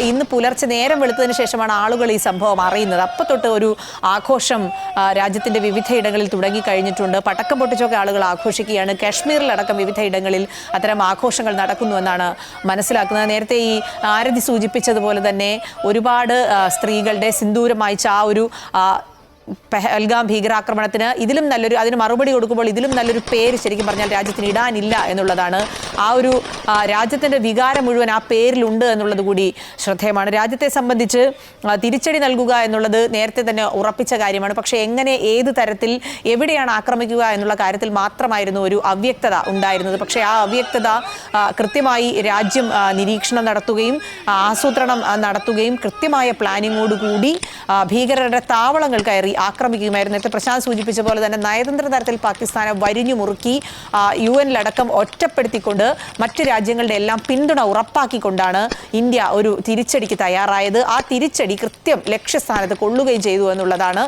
ഇന്ന് പുലർച്ചെ നേരം വെളുത്തതിന് ശേഷമാണ് ആളുകൾ ഈ സംഭവം അറിയുന്നത്. അപ്പോൾ തൊട്ട് ഒരു ആഘോഷം രാജ്യത്തിൻ്റെ വിവിധയിടങ്ങളിൽ തുടങ്ങിക്കഴിഞ്ഞിട്ടുണ്ട്. പടക്കം പൊട്ടിച്ചൊക്കെ ആളുകൾ ആഘോഷിക്കുകയാണ്. കാശ്മീരിലടക്കം വിവിധയിടങ്ങളിൽ അത്തരം ആഘോഷങ്ങൾ നടക്കുന്നുവെന്നാണ് മനസ്സിലാക്കുന്നത്. നേരത്തെ ഈ ആരതി സൂചിപ്പിച്ചതുപോലെ തന്നെ ഒരുപാട് സ്ത്രീകളുടെ സിന്ദൂരം മായ്ച്ച ആ ഒരു പെഹൽഗാം ഭീകരാക്രമണത്തിന് അതിന് മറുപടി കൊടുക്കുമ്പോൾ ഇതിലും നല്ലൊരു പേര് ശരിക്കും പറഞ്ഞാൽ രാജ്യത്തിന് ഇടാനില്ല എന്നുള്ളതാണ്. ആ ഒരു രാജ്യത്തിൻ്റെ വികാരം മുഴുവൻ ആ പേരിലുണ്ട് എന്നുള്ളത് കൂടി ശ്രദ്ധേയമാണ്. രാജ്യത്തെ സംബന്ധിച്ച് തിരിച്ചടി നൽകുക എന്നുള്ളത് നേരത്തെ തന്നെ ഉറപ്പിച്ച കാര്യമാണ്. പക്ഷേ എങ്ങനെ, ഏത് തരത്തിൽ, എവിടെയാണ് ആക്രമിക്കുക എന്നുള്ള കാര്യത്തിൽ മാത്രമായിരുന്നു ഒരു അവ്യക്തത ഉണ്ടായിരുന്നത്. പക്ഷേ ആ അവ്യക്തത കൃത്യമായി രാജ്യം നിരീക്ഷണം നടത്തുകയും ആസൂത്രണം നടത്തുകയും കൃത്യമായ പ്ലാനിങ്ങോടുകൂടി ഭീകരരുടെ താവളങ്ങൾ കയറി ആക്രമിക്കുകയുമായിരുന്നു. നേരത്തെ പ്രശാന്ത് സൂചിപ്പിച്ച പോലെ തന്നെ നയതന്ത്ര തലത്തിൽ പാകിസ്ഥാനെ വരിഞ്ഞു മുറുക്കി UN ഒറ്റപ്പെടുത്തിക്കൊണ്ട് മറ്റ് രാജ്യങ്ങളുടെ എല്ലാം പിന്തുണ ഉറപ്പാക്കിക്കൊണ്ടാണ് ഇന്ത്യ ഒരു തിരിച്ചടിക്ക് തയ്യാറായത്. ആ തിരിച്ചടി കൃത്യം ലക്ഷ്യസ്ഥാനത്ത് കൊള്ളുകയും ചെയ്തു എന്നുള്ളതാണ്